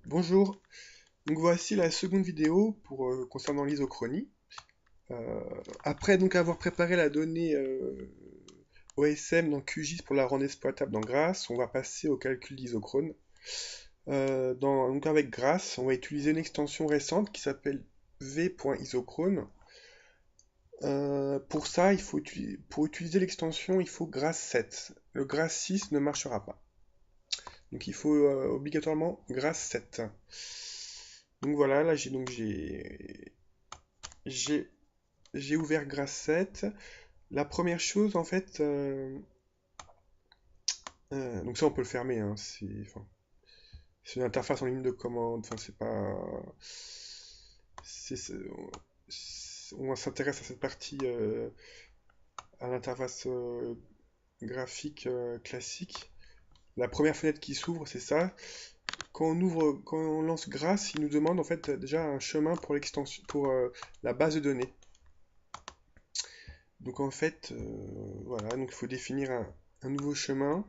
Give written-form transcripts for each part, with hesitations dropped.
Bonjour, donc voici la seconde vidéo concernant l'isochronie. Après donc avoir préparé la donnée OSM dans QGIS pour la rendre exploitable dans GRASS, on va passer au calcul d'isochrone. Donc avec GRASS, on va utiliser une extension récente qui s'appelle v.isochrone. Pour ça, pour utiliser l'extension, il faut GRASS 7. Le GRASS 6 ne marchera pas. Donc il faut obligatoirement GRASS 7. Donc voilà, là j'ai j'ai ouvert Grasset. La première chose, en fait, donc ça on peut le fermer, hein, c'est une interface en ligne de commande, enfin c'est pas, c'est- c'est- on s'intéresse à cette partie, à l'interface graphique classique. La première fenêtre qui s'ouvre, c'est ça. Quand on lance Grass, il nous demande en fait déjà un chemin pour l'extension, pour la base de données. Donc en fait, voilà, donc il faut définir un nouveau chemin.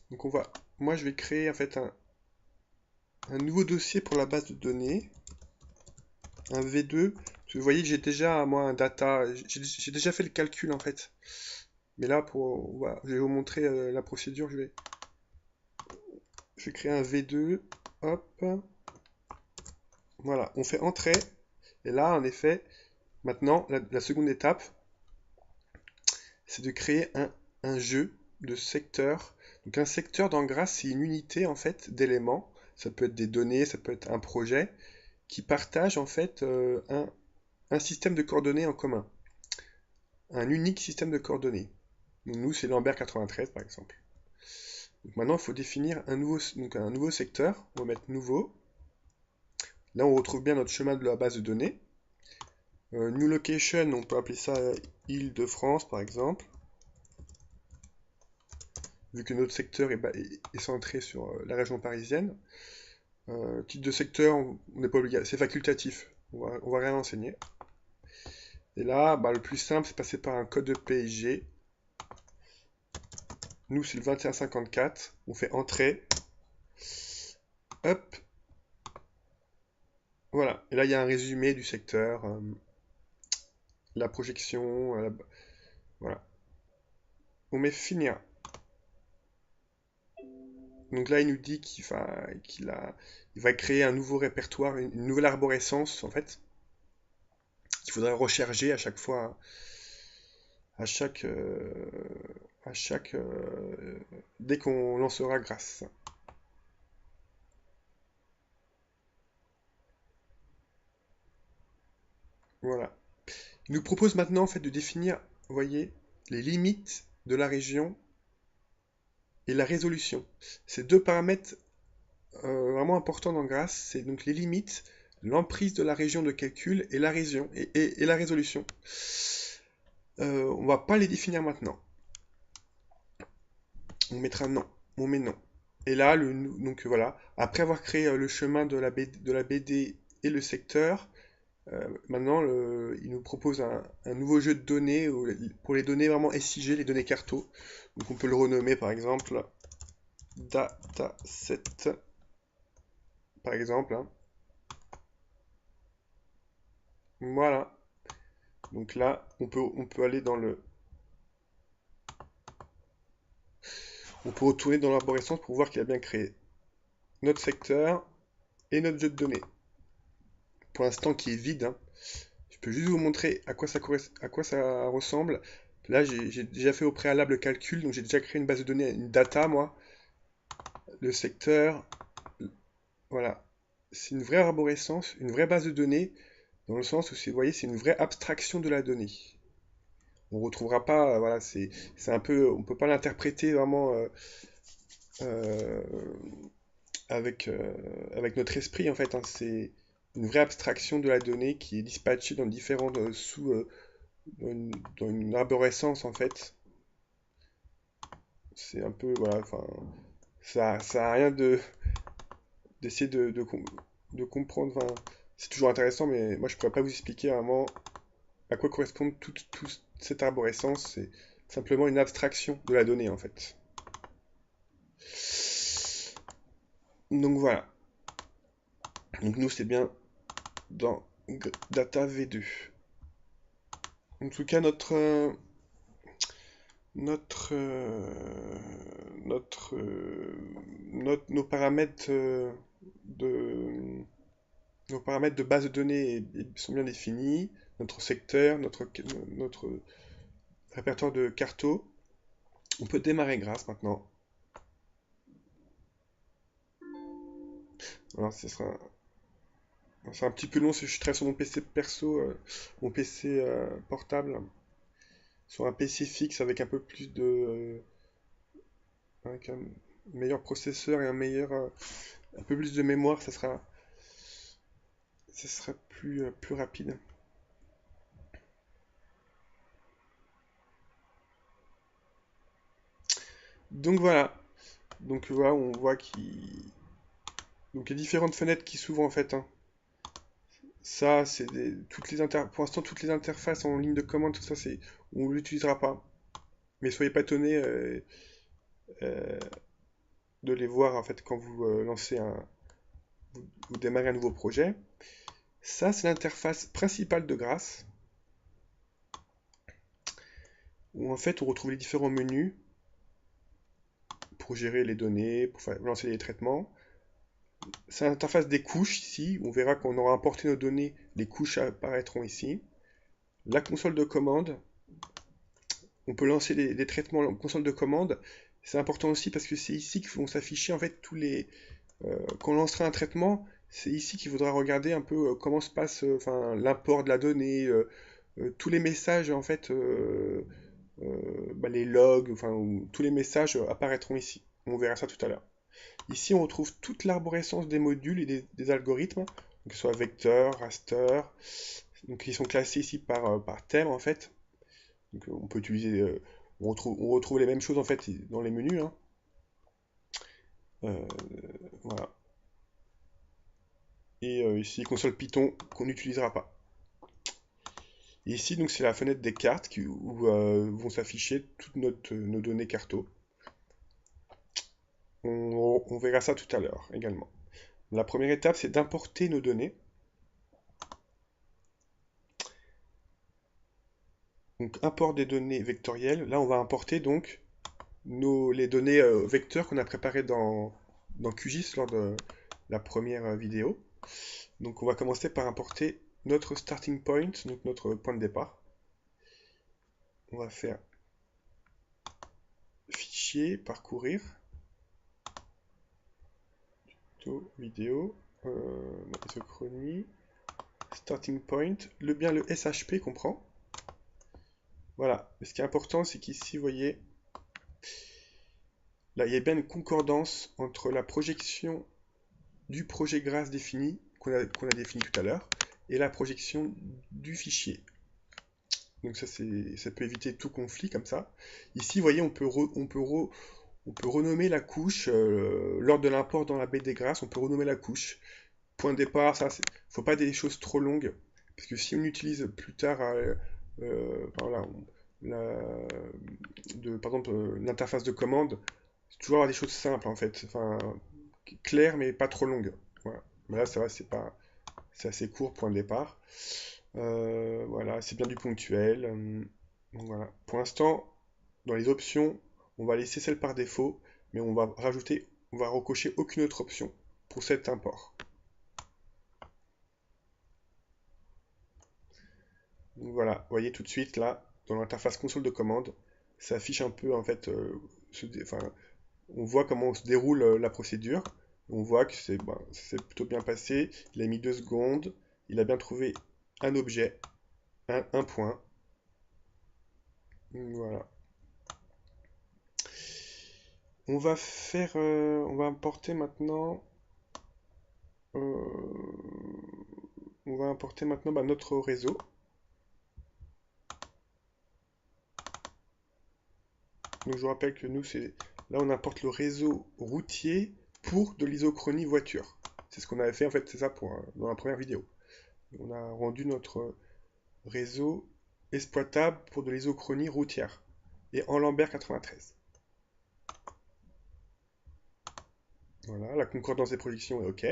Donc moi je vais créer en fait un nouveau dossier pour la base de données, un V2. Parce que vous voyez que j'ai déjà moi un data, j'ai déjà fait le calcul en fait. Mais là voilà, je vais vous montrer la procédure. Je vais créer un V2, hop, voilà, on fait entrée. Et là en effet, maintenant la seconde étape, c'est de créer un jeu de secteurs. Donc un secteur dans Grass, c'est une unité en fait d'éléments. Ça peut être des données, ça peut être un projet qui partagent en fait un système de coordonnées en commun. Un unique système de coordonnées. Donc nous, c'est Lambert 93 par exemple. Donc maintenant, il faut définir un nouveau secteur. On va mettre nouveau. Là, on retrouve bien notre chemin de la base de données. New location, on peut appeler ça Île-de-France par exemple. Vu que notre secteur est centré sur la région parisienne. Titre de secteur, on n'est pas obligé, c'est facultatif. On va rien enseigner. Et là, bah, le plus simple, c'est passer par un code de PSG. Nous, c'est le 2154. On fait entrée. Hop. Voilà. Et là, il y a un résumé du secteur, la projection. Voilà. On met finir. Donc là, il nous dit il va créer un nouveau répertoire, une nouvelle arborescence, en fait, qu'il faudra recharger à chaque fois, à chaque, à chaque, dès qu'on lancera grâce. Voilà. Il nous propose maintenant en fait de définir, vous voyez, les limites de la région et la résolution. Ces deux paramètres vraiment importants dans GRASS, c'est donc les limites, l'emprise de la région de calcul et la région et la résolution. On va pas les définir maintenant. On mettra non. On met non. Et là, donc voilà, après avoir créé le chemin de la BD et le secteur, maintenant, il nous propose un nouveau jeu de données pour les données vraiment SIG, les données carto. Donc on peut le renommer par exemple dataset, par exemple, hein. Voilà. Donc là, on peut aller on peut retourner dans l'arborescence pour voir qu'il a bien créé notre secteur et notre jeu de données. Pour l'instant, qui est vide, hein. Je peux juste vous montrer à quoi ça ressemble. Là, j'ai déjà fait au préalable le calcul, donc j'ai déjà créé une base de données, une data, moi. Le secteur, voilà. C'est une vraie arborescence, une vraie base de données, dans le sens où, vous voyez, c'est une vraie abstraction de la donnée. On retrouvera pas, voilà, c'est un peu, on peut pas l'interpréter vraiment euh, avec notre esprit, en fait, hein. C'est une vraie abstraction de la donnée qui est dispatchée dans différents dans une arborescence, en fait. C'est un peu, voilà, enfin, ça a rien d'essayer de comprendre. Enfin, c'est toujours intéressant, mais moi je pourrais pas vous expliquer vraiment à quoi correspond toute cette arborescence. simplement une abstraction de la donnée en fait. Donc voilà. Donc nous c'est bien dans Data V2. En tout cas notre, notre, nos paramètres de nos paramètres de base de données sont bien définis. Notre secteur, notre répertoire de carto. On peut démarrer grâce maintenant. Alors, c'est un petit peu long si je travaille sur mon PC perso, mon PC portable, sur un PC fixe avec un peu plus avec un meilleur processeur et un peu plus de mémoire, ça sera plus rapide. Donc voilà. Donc voilà, on voit donc il y a différentes fenêtres qui s'ouvrent en fait, hein. Ça, c'est pour l'instant toutes les interfaces en ligne de commande, tout ça, on l'utilisera pas. Mais soyez pas étonnés euh, de les voir en fait quand vous vous démarrez un nouveau projet. Ça, c'est l'interface principale de Grasse, où en fait on retrouve les différents menus pour gérer les données, pour lancer les traitements. C'est l'interface des couches ici. On verra qu'on aura importé nos données, les couches apparaîtront ici. La console de commande. On peut lancer des traitements en console de commande. C'est important aussi parce que c'est ici que vont s'afficher en fait quand on lancera un traitement, c'est ici qu'il faudra regarder un peu comment se passe l'import de la donnée, tous les messages en fait, les logs, tous les messages apparaîtront ici. On verra ça tout à l'heure. Ici, on retrouve toute l'arborescence des modules et des algorithmes, que ce soit vecteur, raster, donc ils sont classés ici par thème en fait. Donc on peut utiliser, on retrouve les mêmes choses en fait dans les menus, hein. Euh, voilà. Et ici, console Python qu'on n'utilisera pas. Et ici, donc c'est la fenêtre des cartes où vont s'afficher toutes nos données carto. On verra ça tout à l'heure également. La première étape, c'est d'importer nos données. Donc import des données vectorielles. Là, on va importer donc les données vecteurs qu'on a préparées dans QGIS lors de la première vidéo. Donc on va commencer par importer notre starting point, donc notre point de départ. On va faire fichier, parcourir, vidéo, isochronie, starting point, bien le SHP qu'on prend. Voilà, mais ce qui est important, c'est qu'ici, vous voyez, là, il y a bien une concordance entre la projection du projet GRASS défini, qu'on a défini tout à l'heure, et la projection du fichier. Donc ça peut éviter tout conflit comme ça. Ici, vous voyez, on peut renommer la couche, lors de l'import dans la baie des grâces, on peut renommer la couche. Point de départ, faut pas des choses trop longues, parce que si on utilise plus tard, voilà, par exemple, l'interface de commande, c'est toujours avoir des choses simples en fait, claires mais pas trop longues. Voilà. Mais là, ça va, c'est assez court, point de départ. Voilà, c'est bien du ponctuel. Donc voilà. Pour l'instant, dans les options, on va laisser celle par défaut, mais on va recocher aucune autre option pour cet import. Donc voilà, vous voyez tout de suite là, dans l'interface console de commande, ça affiche un peu en fait, on voit comment se déroule la procédure. On voit que ça s'est plutôt bien passé. Il a mis 2 secondes, il a bien trouvé un objet, un point. Voilà. On va importer maintenant, euh, notre réseau. Donc je vous rappelle que là on importe le réseau routier pour de l'isochronie voiture. C'est ce qu'on avait fait en fait, c'est ça dans la première vidéo. On a rendu notre réseau exploitable pour de l'isochronie routière. et en Lambert 93. Voilà, la concordance des projections est OK.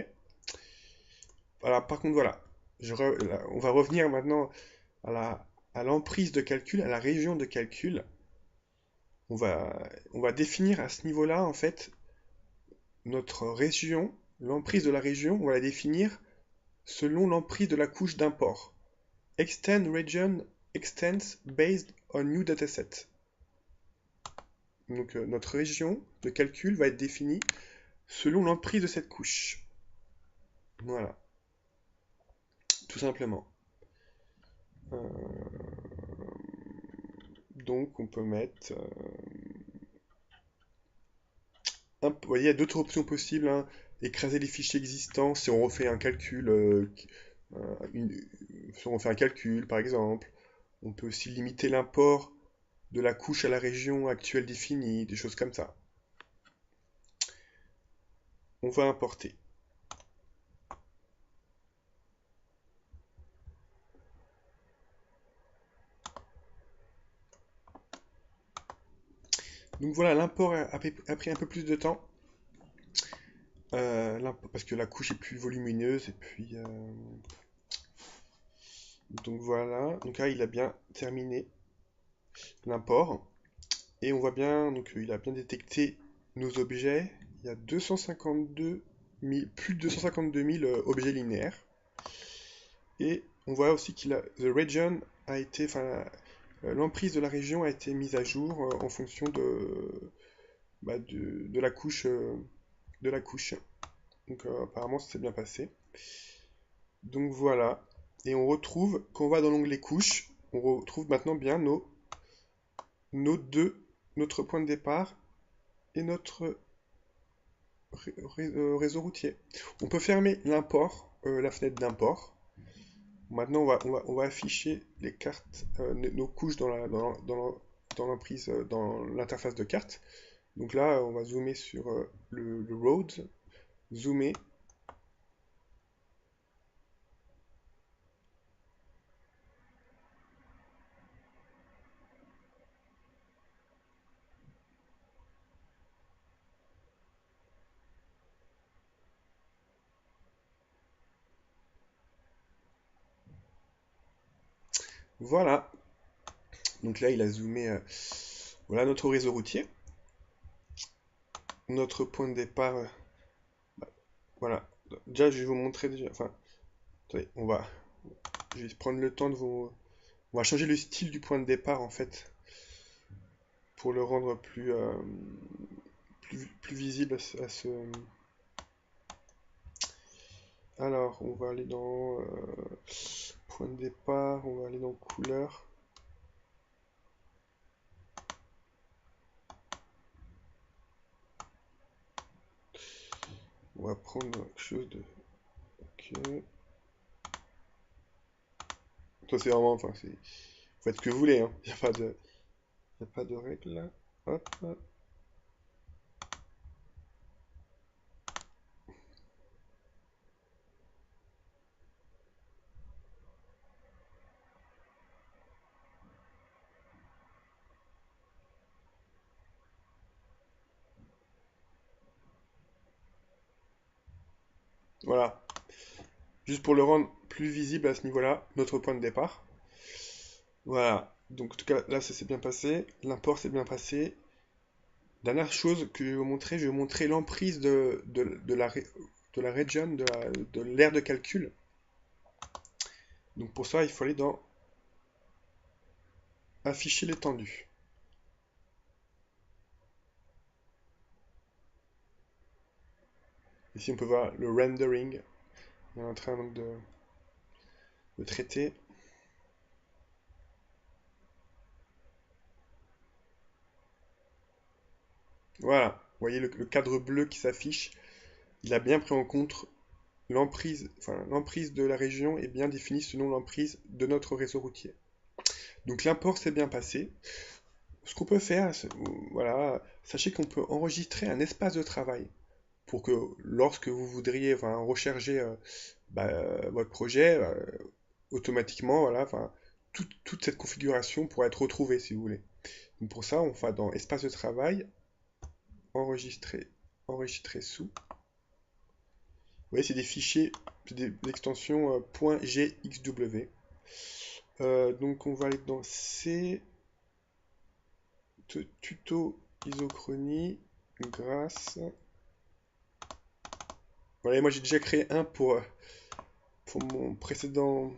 Alors, par contre, voilà, on va revenir maintenant à l'emprise de calcul, à la région de calcul. On va, on va définir à ce niveau-là, en fait, notre région, l'emprise de la région, on va la définir selon l'emprise de la couche d'import. Extend region extends based on new dataset. Donc notre région de calcul va être définie selon l'emprise de cette couche. Voilà, tout simplement. Euh, donc on peut mettre... vous voyez, il y a d'autres options possibles, hein. Écraser les fichiers existants si on refait un calcul, si on refait un calcul par exemple. On peut aussi limiter l'import de la couche à la région actuelle définie, des choses comme ça. On va importer. Donc voilà, l'import a pris un peu plus de temps, parce que la couche est plus volumineuse, et puis... donc voilà, donc là il a bien terminé l'import, et on voit bien, donc il a bien détecté nos objets, il y a 252 000, plus de 252 000 objets linéaires, et on voit aussi the region a été, enfin, l'emprise de la région a été mise à jour en fonction de la couche, de la couche. Donc apparemment ça s'est bien passé. Donc voilà. Et on retrouve, quand on va dans l'onglet couches, on retrouve maintenant bien nos deux, notre point de départ et notre réseau routier. On peut fermer l'import, la fenêtre d'import. Maintenant on va afficher les cartes, nos couches dans l'emprise, dans l'interface de carte. Donc là on va zoomer sur le road, zoomer. Voilà. Donc là il a zoomé. Voilà notre réseau routier. Notre point de départ. Voilà. Déjà, je vais vous montrer déjà. Enfin, attendez, je vais prendre le temps de vous. On va changer le style du point de départ en fait pour le rendre plus visible à ce. Alors, on va aller dans point de départ. On va aller dans couleur. On va prendre quelque chose de. Ok. Ça c'est vraiment. Enfin, c'est. Vous faites ce que vous voulez. Hein. Il n'y a pas de. Y a pas de règle là. Hop. Voilà. Juste pour le rendre plus visible à ce niveau-là, notre point de départ. Voilà. Donc en tout cas, là, ça s'est bien passé. L'import s'est bien passé. Dernière chose que je vais vous montrer l'emprise de la region, de l'aire de calcul. Donc pour ça, il faut aller dans Afficher l'étendue. Ici, on peut voir le rendering. On est en train donc de traiter. Voilà. Vous voyez le cadre bleu qui s'affiche. Il a bien pris en compte l'emprise de la région est bien définie selon l'emprise de notre réseau routier. Donc l'import s'est bien passé. Ce qu'on peut faire, voilà, sachez qu'on peut enregistrer un espace de travail pour que lorsque vous voudriez recharger votre projet, automatiquement, voilà, toute cette configuration pourra être retrouvée si vous voulez. Donc pour ça, on va dans espace de travail, enregistrer, enregistrer sous. Vous voyez, c'est des fichiers, c'est des extensions .gxw. Donc on va aller dans C, tuto isochronie, grâce. Voilà, moi j'ai déjà créé un pour mon précédent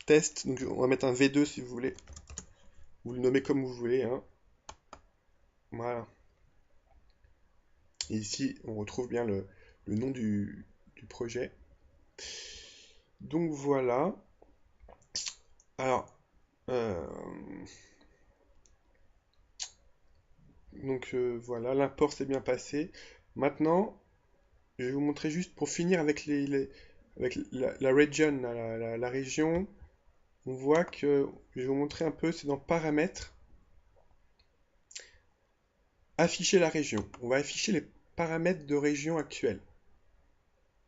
test, donc on va mettre un V2 si vous voulez. Vous le nommez comme vous voulez, hein. Voilà. Et ici, on retrouve bien le nom du projet. Donc voilà. Alors, euh, voilà, l'import s'est bien passé. Maintenant, je vais vous montrer juste pour finir avec avec la region, la région. On voit que, je vais vous montrer un peu, c'est dans paramètres, afficher la région. On va afficher les paramètres de région actuelle.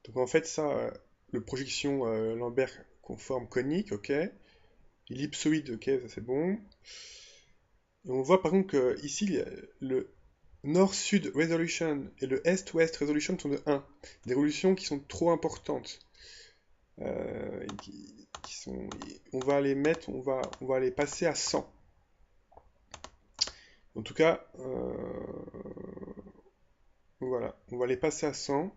Donc en fait, ça, le projection Lambert conforme conique, ok. Ellipsoïde, ok, ça c'est bon. Et on voit par contre que ici, le nord-sud resolution et le est-ouest resolution sont de 1. Des résolutions qui sont trop importantes. On va les mettre, on va les passer à 100. En tout cas, voilà, on va les passer à 100.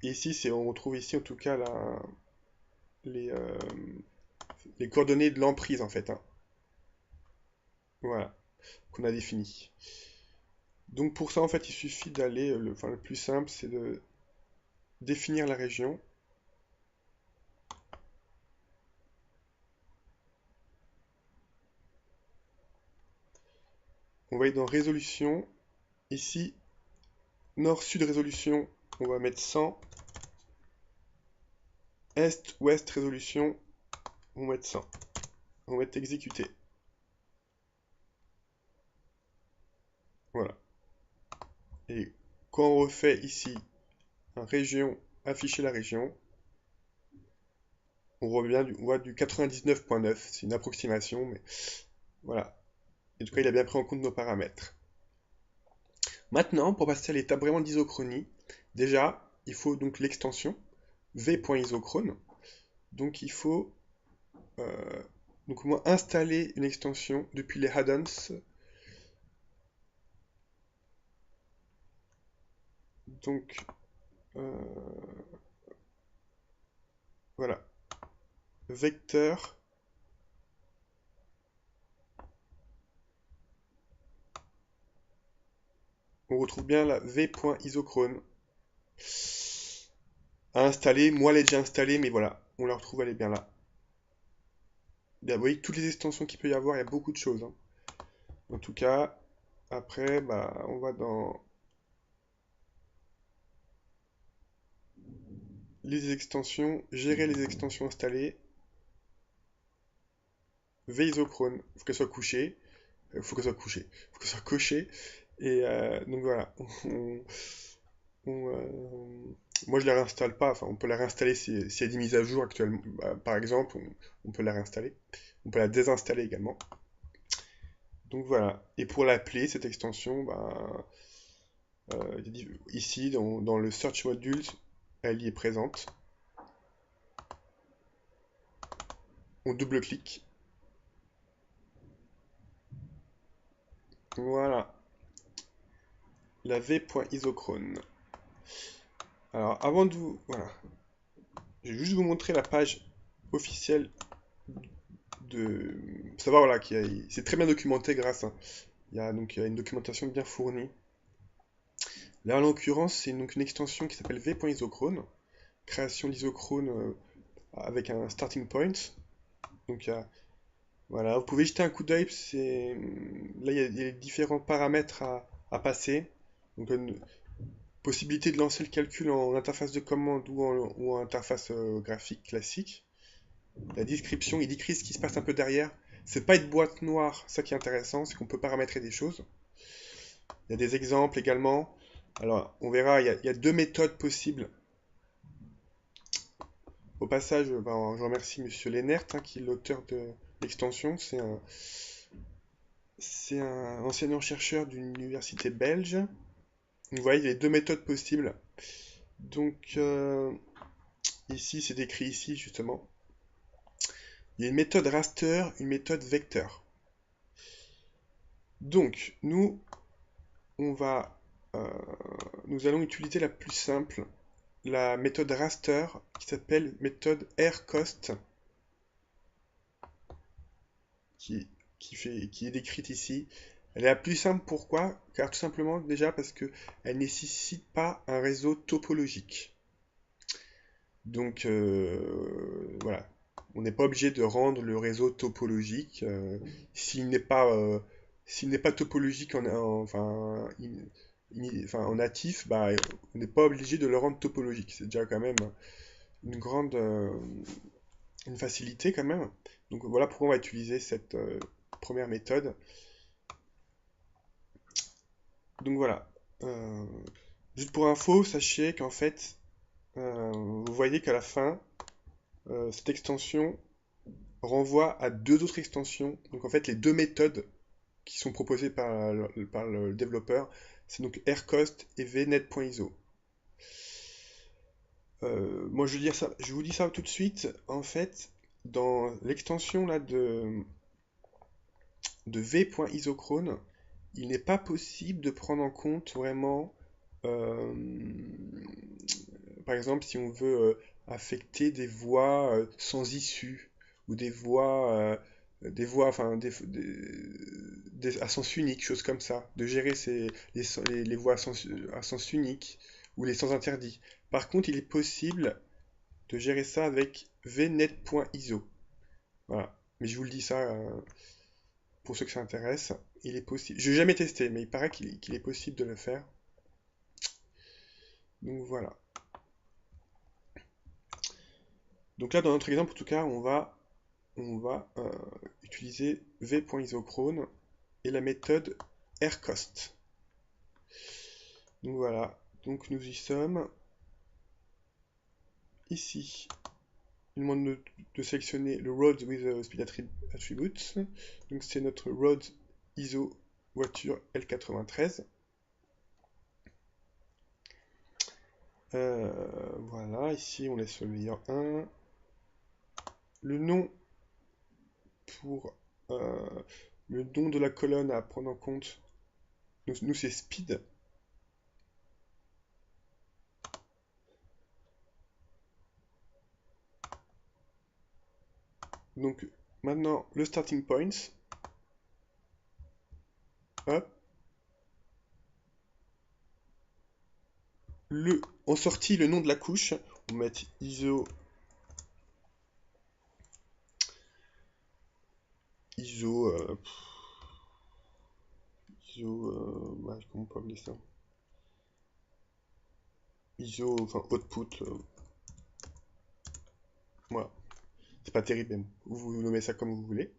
Et ici, on retrouve ici en tout cas les, euh, les coordonnées de l'emprise en fait, hein. Voilà, qu'on a défini. Donc pour ça, en fait, il suffit d'aller, le plus simple, c'est de définir la région. On va aller dans résolution. Ici, nord-sud résolution, on va mettre 100. Est-ouest résolution, on va mettre 100. On va mettre exécuter. Voilà. Et quand on refait ici, un région, afficher la région, on voit du 99.9. C'est une approximation, mais voilà. En tout cas, il a bien pris en compte nos paramètres. Maintenant, pour passer à l'étape vraiment d'isochronie, déjà, il faut donc l'extension v.isochrone. Donc il faut donc au moins installer une extension depuis les add-ons. Donc voilà, vecteur. On retrouve bien la v.isochrone à installer. Moi, elle est déjà installée, mais voilà, on la retrouve, elle est bien là. Bien, vous voyez, toutes les extensions qu'il peut y avoir, il y a beaucoup de choses, hein. En tout cas, après, bah, on va dans les extensions, gérer les extensions installées, v-isochrone, il faut qu'elle soit couchée, faut qu'elle soit couchée, faut qu'elle soit cochée, et donc voilà, moi je la réinstalle pas, enfin on peut la réinstaller si elle est mise à jour actuellement, bah, par exemple, on peut la réinstaller, on peut la désinstaller également. Donc voilà, et pour l'appeler, cette extension, bah, ici dans le Search Modules, elle y est présente. On double-clique. Voilà, la v.isochrone. Alors avant de vous... Voilà, je vais juste vous montrer la page officielle de... Faut savoir voilà, c'est très bien documenté grâce à... Il y a une documentation bien fournie. Là, en l'occurrence, c'est donc une extension qui s'appelle v.isochrone. Création d'isochrone avec un starting point. Donc, voilà, vous pouvez jeter un coup d'œil. Là, il y a différents paramètres à passer. Donc, une possibilité de lancer le calcul en interface de commande ou en interface graphique classique. La description, il décrit ce qui se passe un peu derrière. C'est pas une boîte noire, ça qui est intéressant, c'est qu'on peut paramétrer des choses. Il y a des exemples également. Alors, on verra, il y a deux méthodes possibles. Au passage, ben, je remercie Monsieur Lennert, hein, qui est l'auteur l'extension, c'est un enseignant-chercheur d'une université belge. Vous voyez, il y a deux méthodes possibles. Donc, ici, c'est décrit ici, justement. Il y a une méthode raster, une méthode vecteur. Donc, on va, euh, nous allons utiliser la plus simple, la méthode raster, qui s'appelle méthode airCost, qui est décrite ici. Elle est la plus simple, pourquoi? Car tout simplement, déjà, parce que elle ne nécessite pas un réseau topologique. Donc, voilà. On n'est pas obligé de rendre le réseau topologique s'il n'est pas, s'il n'est pas topologique enfin, en natif, bah, on n'est pas obligé de le rendre topologique. C'est déjà quand même une grande une facilité quand même. Donc voilà pourquoi on va utiliser cette première méthode. Donc voilà. Euh, Juste pour info, sachez qu'en fait, vous voyez qu'à la fin, cette extension renvoie à deux autres extensions. Donc en fait, les deux méthodes qui sont proposées par le développeur, c'est donc aircost et vnet.iso. Moi, je vous dis ça tout de suite. En fait, dans l'extension là de v.isochrone, il n'est pas possible de prendre en compte vraiment, euh, par exemple, si on veut affecter des voix sans issue ou enfin, à sens unique, choses comme ça, de gérer les voix à sens unique ou les sens interdits. Par contre, il est possible de gérer ça avec vnet.iso. Voilà. Mais je vous le dis ça pour ceux que ça intéresse. Il est possible. Je n'ai jamais testé, mais il paraît qu'il est possible de le faire. Donc voilà. Donc là, dans notre exemple, en tout cas, on va utiliser v.isochrone et la méthode aircost. Donc voilà. Donc nous y sommes. Ici, il demande de sélectionner le road with speed attributes. Donc c'est notre road ISO voiture L93. Voilà, ici on laisse le layer 1. Le nom pour le nom de la colonne à prendre en compte, nous c'est speed. Donc maintenant le starting point. Hop. En sortie, le nom de la couche. On va mettre ISO. ISO. Comment on peut appeler ça? ISO, enfin output. Voilà. C'est pas terrible même. Vous nommez ça comme vous voulez.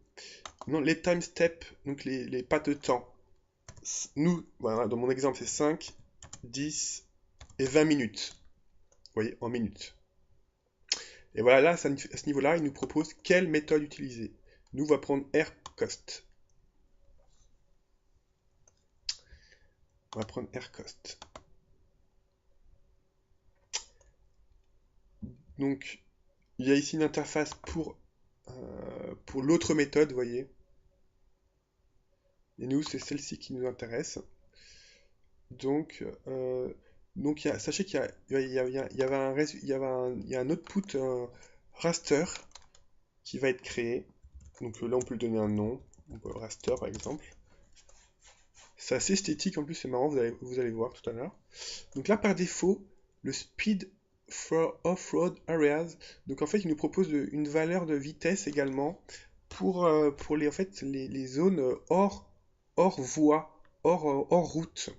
Non, les time steps, donc les pas de temps. Nous, voilà, dans mon exemple, c'est 5, 10 et 20 minutes. Vous voyez, en minutes. Et voilà, là, à ce niveau-là, il nous propose quelle méthode utiliser. Nous, on va prendre aircost. On va prendre aircost. Donc, il y a ici une interface pour l'autre méthode, vous voyez. Et nous, c'est celle-ci qui nous intéresse. Donc, sachez qu'il y a un output raster qui va être créé. Donc là, on peut lui donner un nom. Donc, raster, par exemple. C'est assez esthétique, en plus, c'est marrant, vous allez voir tout à l'heure. Donc là, par défaut, le speed for off-road areas. Donc en fait, il nous propose une valeur de vitesse également pour en fait, les zones hors voie, hors route.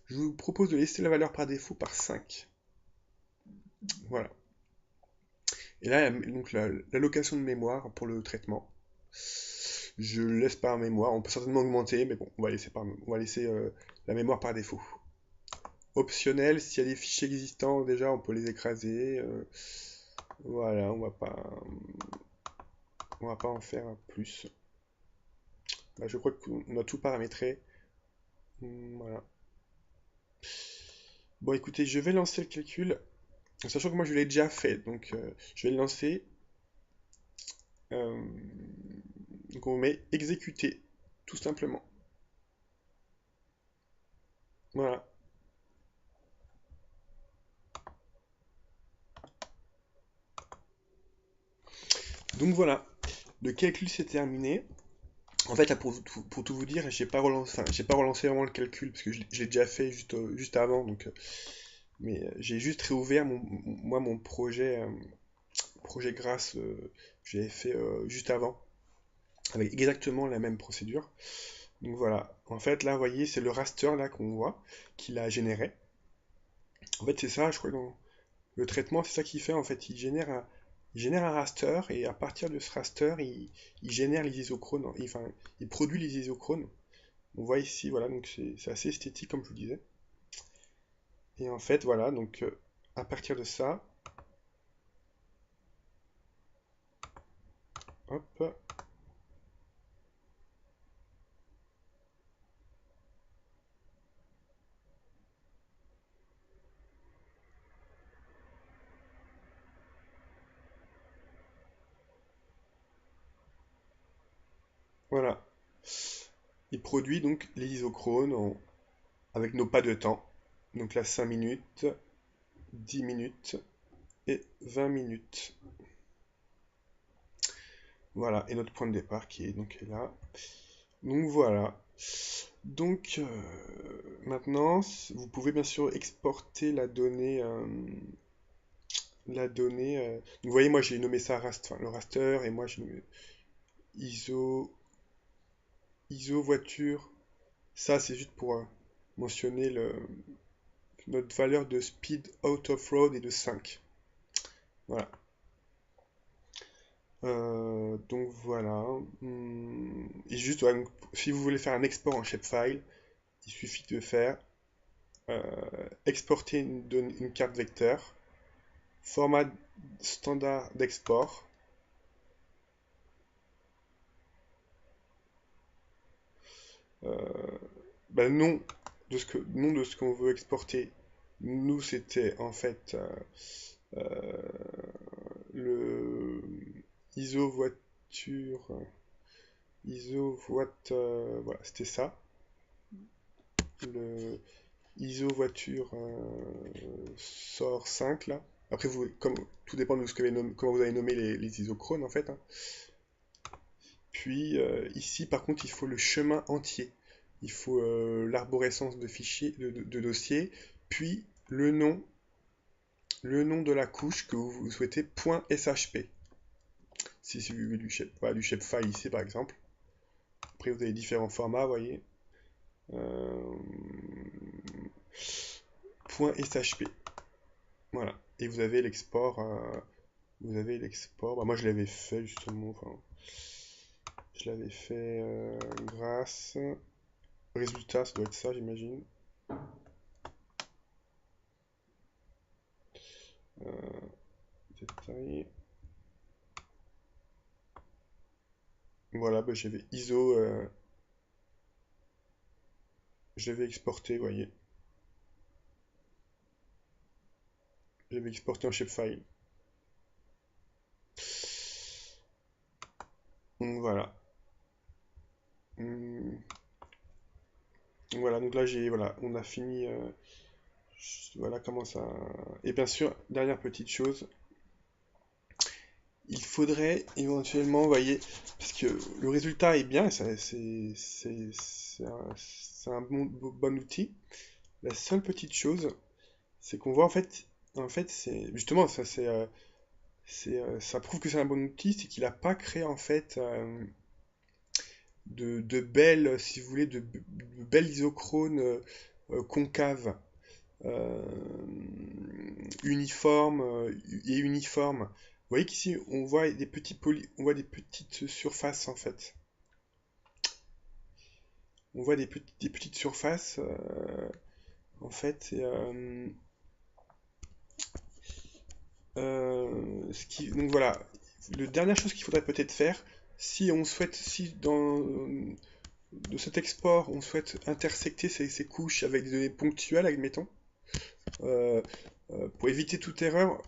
Je vous propose de laisser la valeur par défaut par 5. Voilà. Et là, donc l'allocation de mémoire pour le traitement. Je le laisse par mémoire. On peut certainement augmenter, mais bon, on va laisser la mémoire par défaut. Optionnel, s'il y a des fichiers existants, déjà, on peut les écraser. Voilà, on va pas en faire plus. Là, je crois qu'on a tout paramétré. Voilà. Bon, écoutez, je vais lancer le calcul, sachant que moi je l'ai déjà fait, donc je vais le lancer. Euh, donc on met exécuter, tout simplement. Voilà. Donc voilà, le calcul s'est terminé. En fait, là, pour tout vous dire, j'ai pas relancé vraiment le calcul, parce que je l'ai déjà fait juste avant, donc, mais j'ai juste réouvert mon projet grâce que j'avais fait juste avant, avec exactement la même procédure. Donc voilà, en fait, là, vous voyez, c'est le raster là qu'on voit, qu'il a généré. En fait, c'est ça, je crois, dans le traitement, c'est ça qu'il fait, en fait, il génère un raster, et à partir de ce raster, il génère les isochrones, enfin, il produit les isochrones. On voit ici, voilà, donc c'est assez esthétique comme je vous disais. Et en fait, voilà, donc à partir de ça, hop, voilà. Il produit donc les isochrones avec nos pas de temps. Donc là, 5 minutes, 10 minutes et 20 minutes. Voilà, et notre point de départ qui est donc là. Donc voilà. Donc maintenant, vous pouvez bien sûr exporter la donnée. Vous voyez, moi j'ai nommé ça raster, enfin, le raster, et moi j'ai nommé ISO, ISO voiture. Ça, c'est juste pour mentionner notre valeur de speed out of road est de 5. Voilà. Donc voilà. Et juste, ouais, donc, si vous voulez faire un export en shapefile, il suffit de faire euh, exporter une carte vecteur, format standard d'export. Euh, nom nom de ce qu'on veut exporter. Nous, c'était en fait le ISO voiture, voilà, c'était ça. Le ISO voiture sort 5 là. Après, comme, tout dépend de comment vous avez nommé les isochrones en fait, hein. Puis ici, par contre, il faut le chemin entier. Il faut l'arborescence de fichiers, de dossiers, puis le nom de la couche que vous souhaitez .shp. Si c'est voilà, du shapefile ici par exemple. Après vous avez différents formats, vous voyez. Euh, .shp. Voilà. Et vous avez l'export. Bah, moi je l'avais fait justement. Enfin, je l'avais fait grâce. Résultat, ça doit être ça, j'imagine. Détail. Voilà, bah, j'avais ISO. J'avais exporté, vous voyez. J'avais exporté en shapefile. Donc voilà. Hum, Voilà, donc là voilà, on a fini. Voilà comment ça. Et bien sûr, dernière petite chose, il faudrait éventuellement, vous voyez, parce que le résultat est bien, c'est un bon outil. La seule petite chose, c'est qu'on voit en fait, c'est justement ça, ça prouve que c'est un bon outil, c'est qu'il n'a pas créé en fait de belles, si vous voulez, de belles isochrones concaves. euh, uniforme et uniforme. Vous voyez qu'ici on voit on voit des petites surfaces en fait. On voit des petites surfaces en fait. Donc voilà. La dernière chose qu'il faudrait peut-être faire, si on souhaite, si dans de cet export, on souhaite intersecter ces couches avec des données ponctuelles, admettons, euh, pour éviter toute erreur,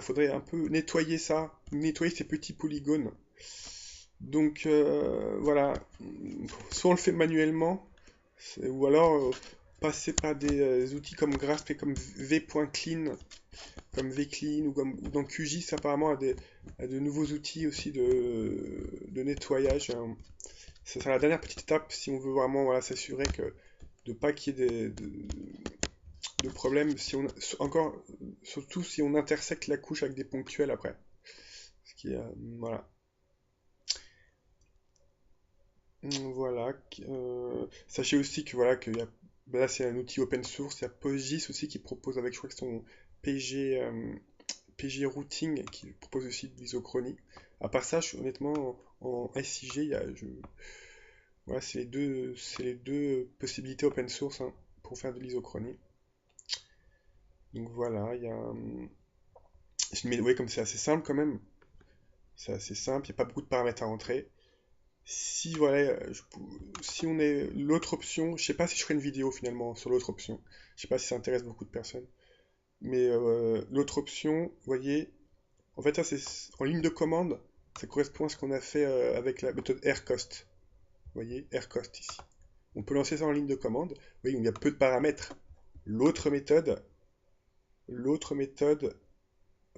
faudrait un peu nettoyer ça, nettoyer ces petits polygones. Donc voilà, soit on le fait manuellement, ou alors passer par des outils comme Grasp et comme v.clean, comme vclean ou dans QGIS apparemment a de nouveaux outils aussi de nettoyage. Ce sera la dernière petite étape si on veut vraiment voilà, s'assurer que de pas qu'il y ait de problèmes si on encore surtout si on intersecte la couche avec des ponctuels après. Ce qui est voilà. Voilà. Sachez aussi que voilà que là c'est un outil open source. Il y a PostGIS aussi qui propose avec je crois que son PG PG Routing qui propose aussi de l'isochronie. À part ça, honnêtement en SIG, voilà, c'est les deux possibilités open source hein, pour faire de l'isochronie. Donc voilà, il y a ouais, comme c'est assez simple quand même, c'est assez simple, il n'y a pas beaucoup de paramètres à rentrer. Si voilà, si on est l'autre option, je sais pas si je ferai une vidéo finalement sur l'autre option. Je sais pas si ça intéresse beaucoup de personnes. Mais l'autre option, vous voyez, en fait ça c'est en ligne de commande, ça correspond à ce qu'on a fait avec la méthode AirCost. Vous voyez, AirCost ici. On peut lancer ça en ligne de commande. Vous voyez, il y a peu de paramètres. L'autre méthode,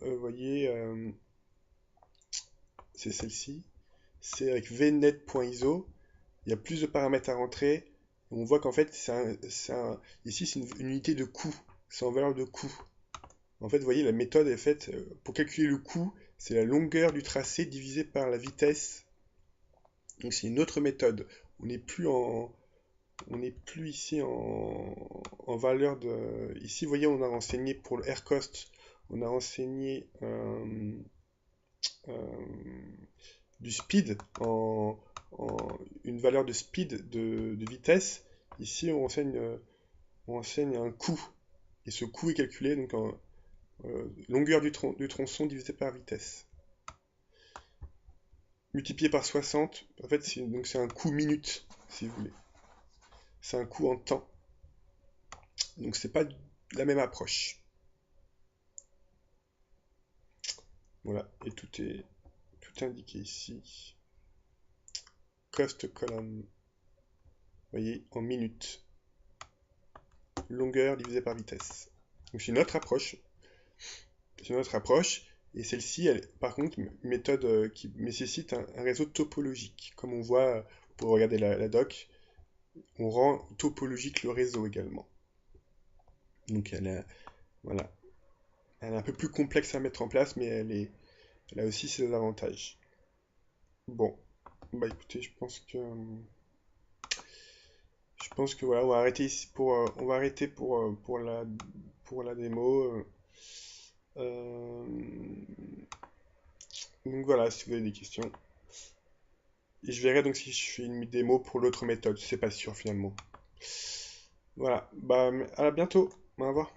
vous voyez, c'est celle-ci. C'est avec vnet.iso. Il y a plus de paramètres à rentrer. On voit qu'en fait, ici, c'est une unité de coût. C'est en valeur de coût. En fait, vous voyez, la méthode est faite pour calculer le coût. C'est la longueur du tracé divisée par la vitesse. Donc, c'est une autre méthode. On n'est plus en, on n'est plus ici en valeur de. Ici, vous voyez, on a renseigné pour le AirCost. On a renseigné euh, du speed une valeur de speed de vitesse. Ici, on enseigne un coût. Et ce coût est calculé donc en longueur du tronçon divisé par vitesse. Multiplié par 60, en fait, c'est un coût minute, si vous voulez. C'est un coût en temps. Donc, c'est pas la même approche. Voilà, et tout est indiqué ici. Cost column, vous voyez, en minutes. Longueur divisée par vitesse. Donc, c'est une autre approche. C'est notre approche, et celle-ci, par contre, une méthode qui nécessite un réseau topologique. Comme on voit, pour regarder la doc, on rend topologique le réseau également. Donc voilà, elle est un peu plus complexe à mettre en place, mais elle a aussi ses avantages. Bon, bah écoutez, je pense que voilà, on va arrêter ici on va arrêter pour la démo. Donc voilà, si vous avez des questions. Et je verrai donc si je fais une démo pour l'autre méthode, c'est pas sûr finalement. Voilà, bah à bientôt, au revoir.